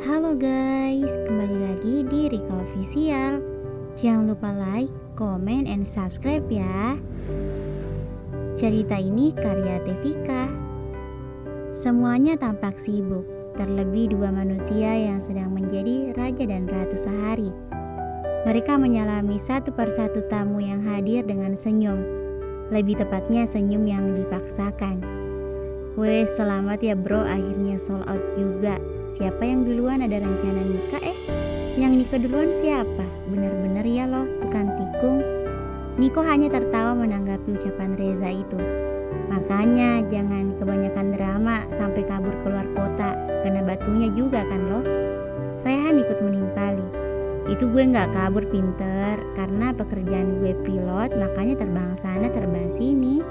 Halo guys, kembali lagi di Rika Official. Jangan lupa like, comment, and subscribe ya. Cerita ini karya Tevika. Semuanya tampak sibuk, terlebih dua manusia yang sedang menjadi raja dan ratu sehari. Mereka menyalami satu persatu tamu yang hadir dengan senyum. Lebih tepatnya senyum yang dipaksakan. Wes, selamat ya bro, akhirnya sold out juga. Siapa yang duluan ada rencana nikah? Yang nikah duluan siapa? Bener-bener ya loh, tukang tikung. Niko hanya tertawa menanggapi ucapan Reza itu. Makanya jangan kebanyakan drama sampai kabur keluar kota, kena batunya juga kan lo. Rehan ikut menimpali. Itu gue gak kabur pinter, karena pekerjaan gue pilot, makanya terbang sana terbang sini.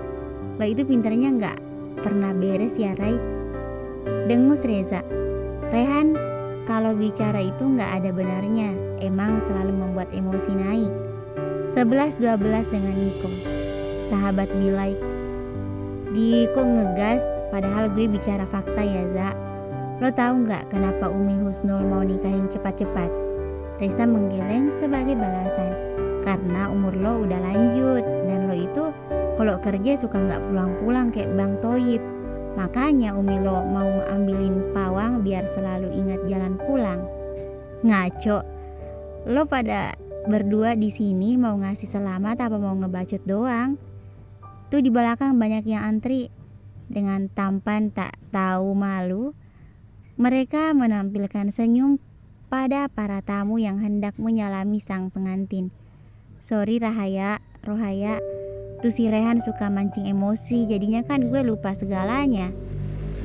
Lo itu pinternya gak pernah beres ya Ray. Dengus Reza. Rehan kalau bicara itu gak ada benarnya, emang selalu membuat emosi naik. 11-12 dengan Niko, sahabat Bilaik. Niko ngegas padahal gue bicara fakta ya Za. Lo tahu gak kenapa Umi Husnul mau nikahin cepat-cepat? Reza menggeleng sebagai balasan. Karena umur lo udah lanjut, dan lo itu kalau kerja suka gak pulang-pulang kayak Bang Toyib. Makanya Umi lo mau ambilin pawang biar selalu ingat jalan pulang. Ngaco. Lo pada berdua di sini mau ngasih selamat apa mau ngebacot doang? Tuh di belakang banyak yang antri. Dengan tampan tak tahu malu, mereka menampilkan senyum pada para tamu yang hendak menyalami sang pengantin. Sorry Rohaya, tuh si Rehan suka mancing emosi, jadinya kan gue lupa segalanya.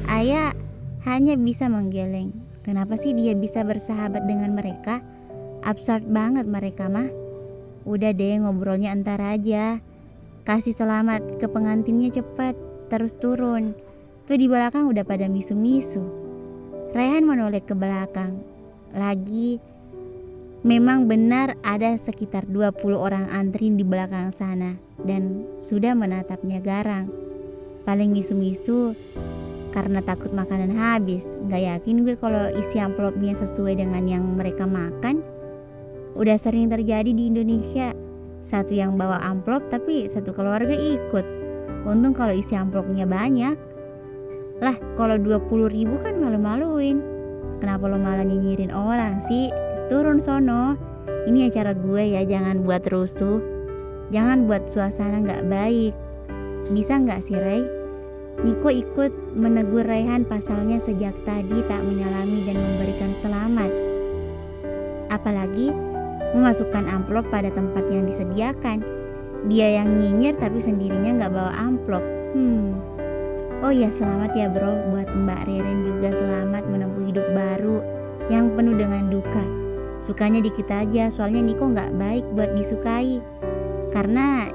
Ayah hanya bisa menggeleng. Kenapa sih dia bisa bersahabat dengan mereka? Absurd banget mereka mah. Udah deh, ngobrolnya entar aja. Kasih selamat ke pengantinnya cepat, terus turun. Tuh di belakang udah pada misu-misu. Rehan menoleh ke belakang. Lagi, memang benar ada sekitar 20 orang antri di belakang sana dan sudah menatapnya garang. Paling misu-misu karena takut makanan habis. Gak yakin gue kalau isi amplopnya sesuai dengan yang mereka makan. Udah sering terjadi di Indonesia. Satu yang bawa amplop tapi satu keluarga ikut. Untung kalau isi amplopnya banyak. Lah kalau 20.000 kan malu-maluin. Kenapa lo malah nyinyirin orang sih? Turun sono. Ini acara gue ya, jangan buat rusuh. Jangan buat suasana gak baik. Bisa gak sih Ray? Niko ikut menegur Rehan, pasalnya sejak tadi tak menyalami dan memberikan selamat. Apalagi memasukkan amplop pada tempat yang disediakan. Dia yang nyinyir tapi sendirinya gak bawa amplop. Oh ya, selamat ya bro, buat Mbak Reren juga selamat menempuh hidup baru yang penuh dengan duka. Sukanya dikit aja, soalnya Niko gak baik buat disukai. Karena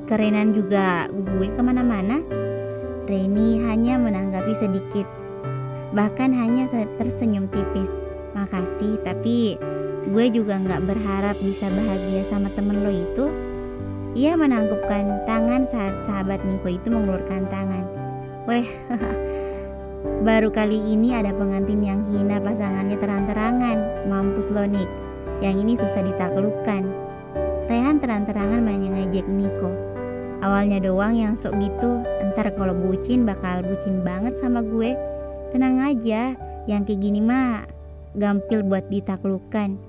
kerenan juga gue kemana-mana. Reni hanya menanggapi sedikit, bahkan hanya tersenyum tipis. Makasih, tapi gue juga gak berharap bisa bahagia sama temen lo itu. Ia menangkupkan tangan saat sahabat Niko itu mengeluarkan tangan. Weh, baru kali ini ada pengantin yang hina pasangannya terang-terangan. Mampus lo Nik, yang ini susah ditaklukkan. Rehan terang-terangan mengejek Niko. Awalnya doang yang sok gitu, entar kalau bucin bakal bucin banget sama gue. Tenang aja, yang kayak gini mah gampil buat ditaklukkan.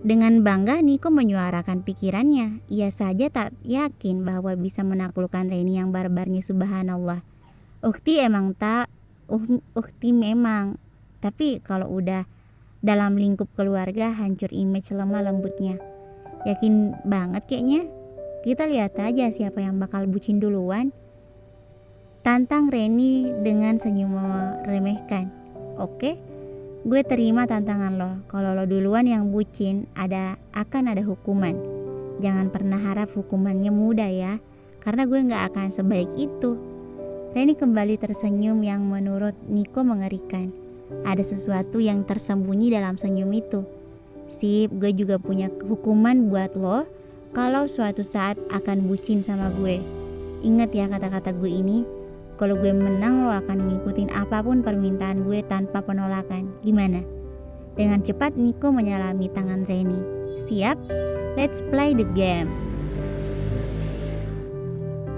Dengan bangga Niko menyuarakan pikirannya. Ia saja tak yakin bahwa bisa menaklukkan Reni yang barbarnya, subhanallah. Ukti memang. Tapi kalau udah dalam lingkup keluarga hancur image lemah lembutnya. Yakin banget kayaknya. Kita lihat aja siapa yang bakal bucin duluan. Tantang Reni dengan senyum meremehkan. Oke, gue terima tantangan lo. Kalau lo duluan yang bucin, akan ada hukuman. Jangan pernah harap hukumannya mudah ya, karena gue gak akan sebaik itu. Reni kembali tersenyum yang menurut Niko mengerikan. Ada sesuatu yang tersembunyi dalam senyum itu. Sip, gue juga punya hukuman buat lo kalau suatu saat akan bucin sama gue. Ingat ya kata-kata gue ini. Kalau gue menang, lo akan ngikutin apapun permintaan gue tanpa penolakan. Gimana? Dengan cepat Niko menyalami tangan Reni. Siap? Let's play the game.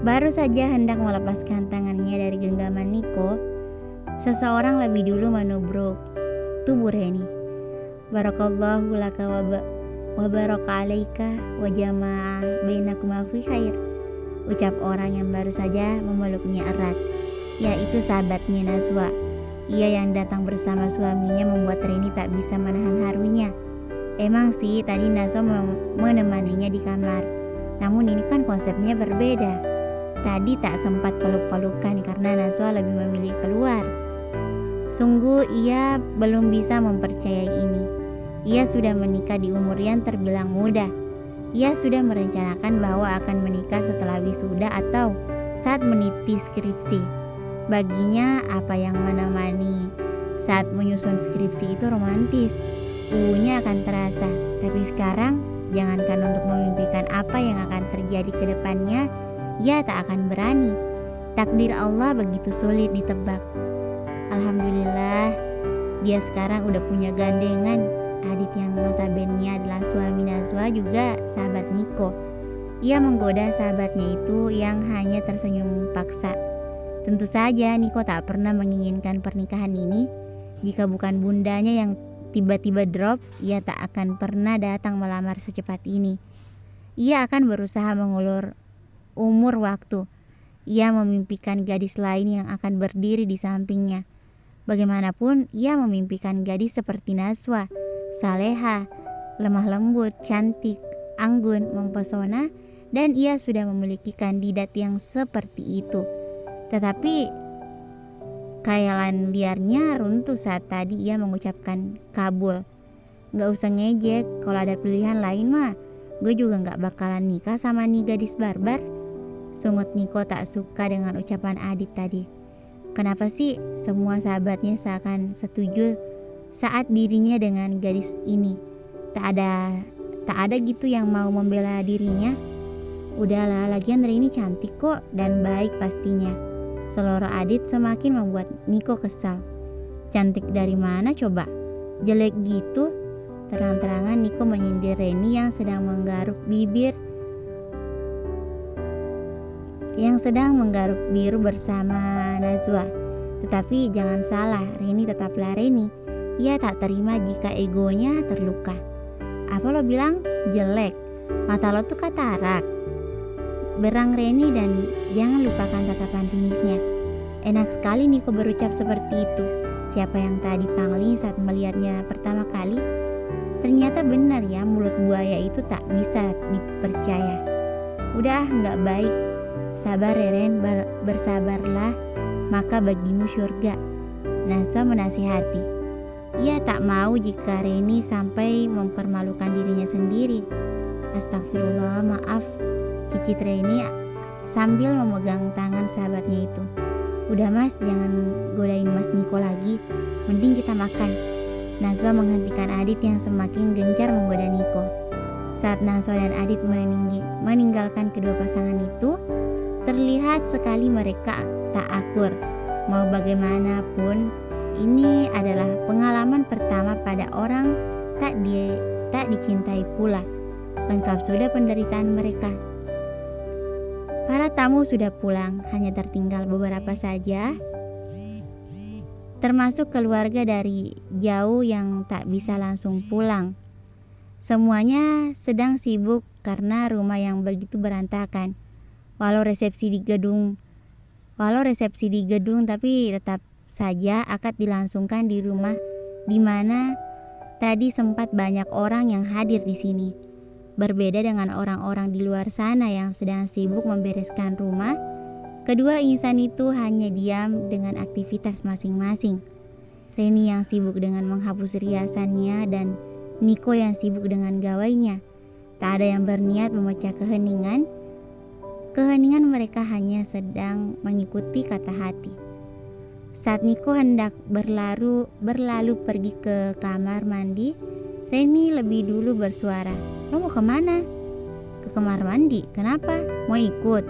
Baru saja hendak melepaskan tangannya dari genggaman Niko, seseorang lebih dulu menubruk tubuh Reni. Barakallahu laka wa baraka alaika wa jama'a bainakuma fi khair, ucap orang yang baru saja memeluknya erat, yaitu sahabatnya Najwa. Ia yang datang bersama suaminya membuat Reni tak bisa menahan harunya. Emang sih tadi Najwa menemaninya di kamar, namun ini kan konsepnya berbeda. Tadi tak sempat peluk-pelukan karena Najwa lebih memilih keluar. Sungguh ia belum bisa mempercayai ini. Ia sudah menikah di umur yang terbilang muda. Ia sudah merencanakan bahwa akan menikah setelah wisuda atau saat meniti skripsi. Baginya apa yang menemani saat menyusun skripsi itu romantis. Akan terasa. Tapi sekarang jangankan untuk memimpikan apa yang akan terjadi ke depannya, ia tak akan berani. Takdir Allah begitu sulit ditebak. Alhamdulillah, dia sekarang udah punya gandengan. Adit yang notabene adalah suami Najwa juga sahabat Niko. Ia menggoda sahabatnya itu yang hanya tersenyum paksa. Tentu saja Niko tak pernah menginginkan pernikahan ini. Jika bukan bundanya yang tiba-tiba drop, ia tak akan pernah datang melamar secepat ini. Ia akan berusaha mengulur umur waktu. Ia memimpikan gadis lain yang akan berdiri di sampingnya. Bagaimanapun, ia memimpikan gadis seperti Najwa, saleha, lemah lembut, cantik, anggun, mempesona, dan ia sudah memiliki kandidat yang seperti itu. Tetapi khayalan liarnya runtuh saat tadi ia mengucapkan kabul. Gak usah ngejek, kalau ada pilihan lain mah gue juga gak bakalan nikah sama nih gadis barbar. Sungut Niko tak suka dengan ucapan Adit tadi. Kenapa sih semua sahabatnya seakan setuju saat dirinya dengan gadis ini? Tak ada gitu yang mau membela dirinya. Udahlah, lagian Reni cantik kok dan baik pastinya. Seloroh Adit semakin membuat Niko kesal. Cantik dari mana coba? Jelek gitu? Terang-terangan Niko menyindir Reni yang sedang menggaruk biru bersama Najwa. Tetapi jangan salah, Reni tetaplah Reni. Ia tak terima jika egonya terluka. Apa lo bilang? Jelek? Mata lo tuh katarak. Berang Reni dan jangan lupakan tatapan sinisnya. Enak sekali Niko berucap seperti itu. Siapa yang tadi pangling saat melihatnya pertama kali? Ternyata benar ya, mulut buaya itu tak bisa dipercaya. Udah gak baik. Sabar Reren, bersabarlah, maka bagimu syurga. Najwa menasihati. Ia tak mau jika Reni sampai mempermalukan dirinya sendiri. Astagfirullah, maaf, cicit Reni sambil memegang tangan sahabatnya itu. Udah mas, jangan godain mas Niko lagi, mending kita makan. Najwa menghentikan Adit yang semakin gencar menggoda Niko. Saat Najwa dan Adit meninggalkan kedua pasangan itu, terlihat sekali mereka tak akur. Mau bagaimanapun, ini adalah pengalaman pertama pada orang tak dicintai pula. Lengkap sudah penderitaan mereka. Para tamu sudah pulang, hanya tertinggal beberapa saja, termasuk keluarga dari jauh yang tak bisa langsung pulang. Semuanya sedang sibuk karena rumah yang begitu berantakan. Walau resepsi di gedung, tapi tetap saja akad dilangsungkan di rumah di mana tadi sempat banyak orang yang hadir di sini. Berbeda dengan orang-orang di luar sana yang sedang sibuk membereskan rumah, kedua insan itu hanya diam dengan aktivitas masing-masing. Reni yang sibuk dengan menghapus riasannya dan Niko yang sibuk dengan gawainya. Tak ada yang berniat memecah keheningan. Keheningan mereka hanya sedang mengikuti kata hati. Saat Niko hendak berlalu pergi ke kamar mandi, Reni lebih dulu bersuara. Lo mau kemana? Ke kamar mandi, kenapa? Mau ikut?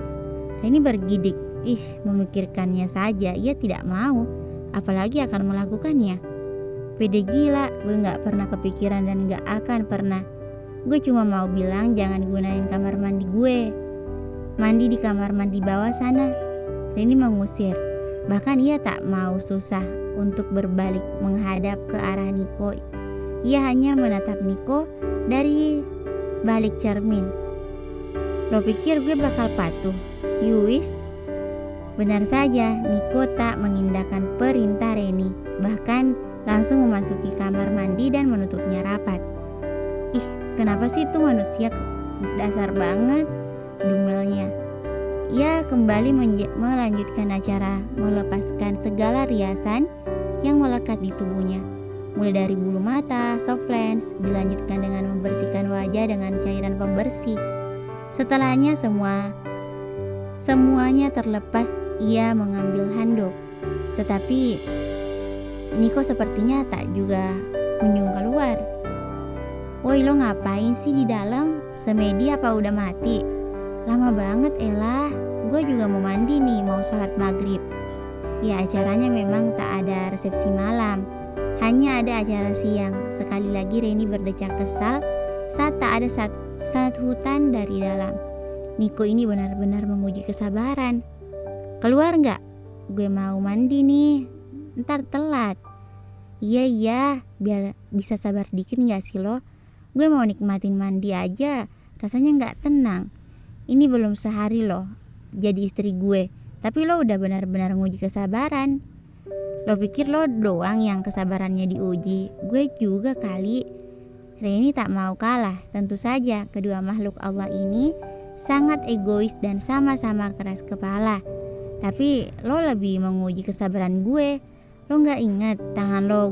Reni bergidik. Memikirkannya saja ia tidak mau, apalagi akan melakukannya. Pede gila, gue gak pernah kepikiran dan gak akan pernah. Gue cuma mau bilang jangan gunain kamar mandi gue. Mandi di kamar mandi bawah sana. Reni mengusir. Bahkan ia tak mau susah untuk berbalik menghadap ke arah Niko. Ia hanya menatap Niko dari balik cermin. Lo pikir gue bakal patuh? Yuis? Benar saja, Niko tak mengindahkan perintah Reni. Bahkan langsung memasuki kamar mandi dan menutupnya rapat. Kenapa sih itu manusia dasar banget, dumelnya. Ia kembali melanjutkan acara, melepaskan segala riasan yang melekat di tubuhnya. Mulai dari bulu mata, soft lens, dilanjutkan dengan membersihkan wajah dengan cairan pembersih. Setelahnya semuanya terlepas, ia mengambil handuk. Tetapi Niko sepertinya tak juga kunjung keluar. Woi, lo ngapain sih di dalam? Semedi apa udah mati? Lama banget elah, gue juga mau mandi nih, mau sholat maghrib. Ya acaranya memang tak ada resepsi malam, hanya ada acara siang. Sekali lagi Reni berdecak kesal saat tak ada sahutan dari dalam. Niko ini benar-benar menguji kesabaran. Keluar gak? Gue mau mandi nih, ntar telat. Iya, biar bisa sabar dikit gak sih lo? Gue mau nikmatin mandi aja, rasanya gak tenang. Ini belum sehari loh jadi istri gue, tapi lo udah benar-benar nguji kesabaran. Lo pikir lo doang yang kesabarannya diuji? Gue juga kali. Reni tak mau kalah. Tentu saja kedua makhluk Allah ini sangat egois dan sama-sama keras kepala. Tapi lo lebih menguji kesabaran gue. Lo gak ingat tangan lo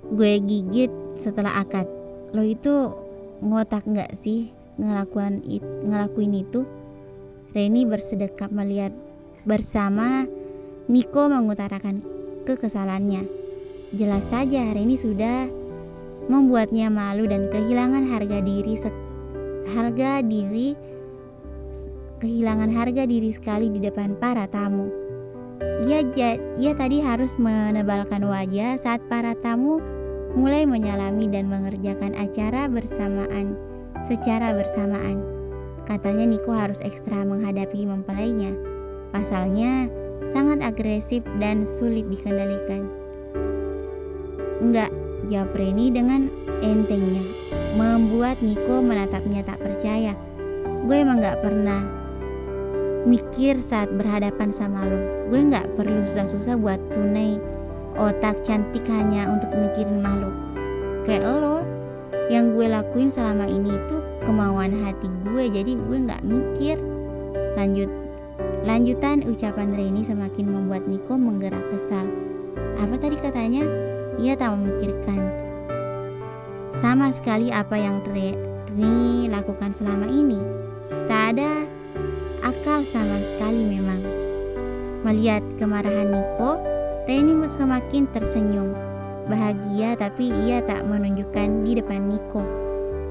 gue gigit setelah akad. Lo itu ngotak gak sih ngelakuin itu? Reni bersedekap melihat bersama Niko mengutarakan kekesalannya. Jelas saja Reni sudah membuatnya malu dan kehilangan harga diri sekali di depan para tamu. Ia tadi harus menebalkan wajah saat para tamu mulai menyalami dan mengerjakan acara secara bersamaan. Katanya Niko harus ekstra menghadapi mempelainya. Pasalnya sangat agresif dan sulit dikendalikan. Enggak, jawab Reni dengan entengnya, membuat Niko menatapnya tak percaya. Gue emang gak pernah mikir saat berhadapan sama lo. Gue gak perlu susah-susah buat tunai otak cantik hanya untuk mikirin makhluk kayak lo. Yang gue lakuin selama ini itu kemauan hati gue, jadi gue gak mikir. Lanjutan ucapan Reni semakin membuat Niko menggerak kesal. Apa tadi katanya? Ia tak memikirkan sama sekali apa yang Reni lakukan selama ini. Tak ada akal sama sekali memang. Melihat kemarahan Niko, Reni semakin tersenyum bahagia, tapi ia tak menunjukkan di depan Niko.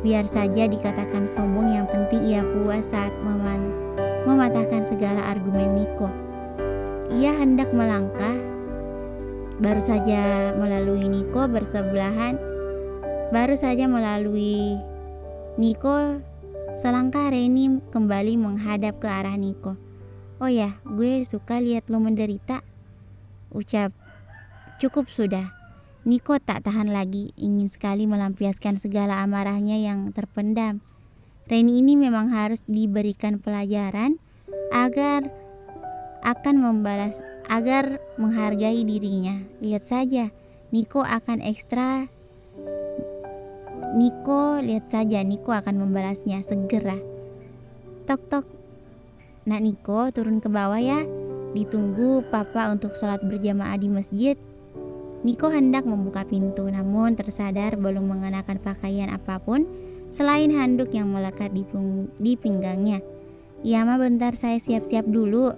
Biar saja dikatakan sombong, yang penting ia puas saat mematahkan segala argumen Niko. Ia hendak melangkah, baru saja melalui Niko selangkah Reni kembali menghadap ke arah Niko. Oh ya, gue suka lihat lo menderita. Ucap, cukup sudah. Niko tak tahan lagi, ingin sekali melampiaskan segala amarahnya yang terpendam. Reni ini memang harus diberikan pelajaran agar menghargai dirinya. Lihat saja, Niko akan membalasnya segera. Tok tok. Nak Niko, turun ke bawah ya. Ditunggu papa untuk sholat berjamaah di masjid. Niko hendak membuka pintu, namun tersadar belum mengenakan pakaian apapun selain handuk yang melekat di pinggangnya. Ya ma, bentar saya siap-siap dulu.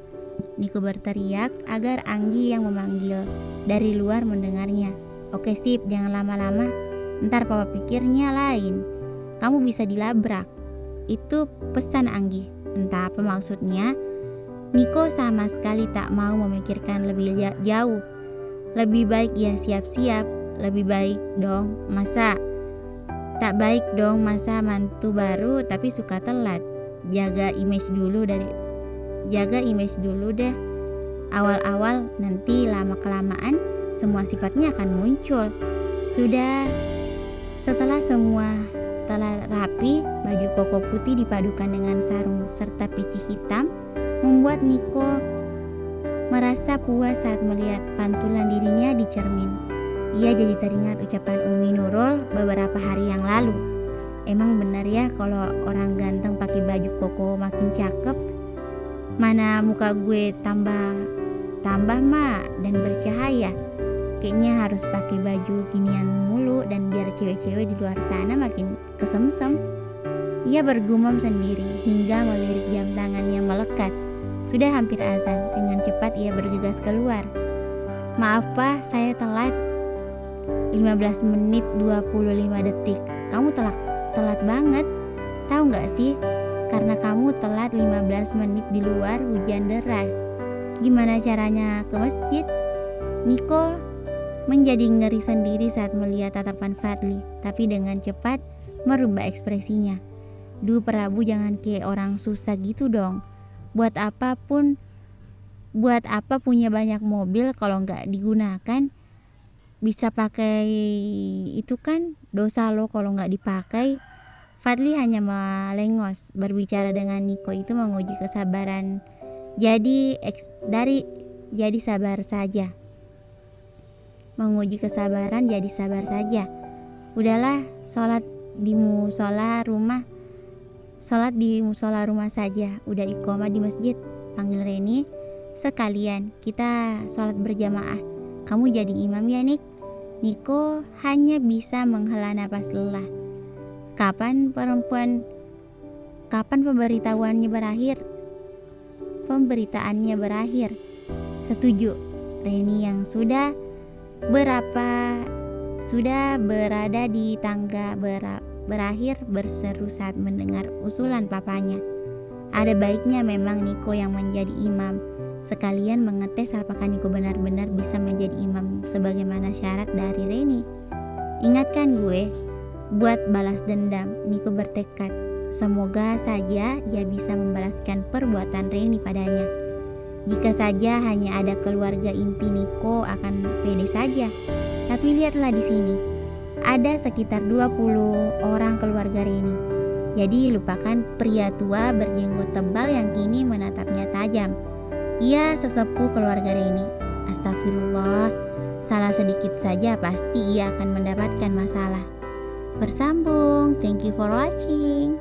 Niko berteriak agar Anggi yang memanggil dari luar mendengarnya. Oke sip, jangan lama-lama. Ntar papa pikirnya lain. Kamu bisa dilabrak. Itu pesan Anggi. Entah apa maksudnya. Niko sama sekali tak mau memikirkan lebih jauh. Lebih baik ia siap-siap. Lebih baik dong, masa tak baik dong masa mantu baru tapi suka telat. Jaga image dulu deh. Awal-awal, nanti lama-kelamaan semua sifatnya akan muncul. Setelah semua telah rapi, baju koko putih dipadukan dengan sarung serta pici hitam membuat Niko merasa puas saat melihat pantulan dirinya di cermin. Ia jadi teringat ucapan Umi Nurul beberapa hari yang lalu. Emang benar ya kalau orang ganteng pakai baju koko makin cakep. Mana muka gue tambah mak dan bercahaya. Kayaknya harus pakai baju ginian mulu dan biar cewek-cewek di luar sana makin kesemsem. Ia bergumam sendiri hingga melirik jam tangannya melekat. Sudah hampir azan. Dengan cepat ia bergegas keluar. Maaf Pak, saya telat 15 menit 25 detik. Kamu telat banget. Tahu gak sih? Karena kamu telat 15 menit di luar hujan deras. Gimana caranya ke masjid? Niko menjadi ngeri sendiri saat melihat tatapan Fadli, tapi dengan cepat merubah ekspresinya. Duh Prabu, jangan kayak orang susah gitu dong. Buat apa punya banyak mobil kalau nggak digunakan? Bisa pakai itu kan, dosa lo kalau nggak dipakai. Fadli hanya melengos. Berbicara dengan Niko itu menguji kesabaran. Jadi sabar saja. Menguji kesabaran, jadi sabar saja. Udahlah, sholat di musola rumah saja. Udah iqomah di masjid, panggil Reni. Sekalian kita sholat berjamaah. Kamu jadi imam ya Nik? Niko hanya bisa menghela napas lelah. Kapan pemberitaannya berakhir? Setuju. Reni yang sudah berada di tangga berakhir berseru saat mendengar usulan papanya. Ada baiknya memang Niko yang menjadi imam. Sekalian mengetes apakah Niko benar-benar bisa menjadi imam sebagaimana syarat dari Reni. Ingatkan gue, buat balas dendam. Niko bertekad. Semoga saja ia bisa membalaskan perbuatan Reni padanya. Jika saja hanya ada keluarga inti, Niko akan pede saja. Tapi lihatlah di sini. Ada sekitar 20 orang keluarga Reni. Jadi lupakan pria tua berjenggot tebal yang kini menatapnya tajam. Ia sesepuh keluarga Reni. Astagfirullah, salah sedikit saja pasti ia akan mendapatkan masalah. Bersambung. Thank you for watching.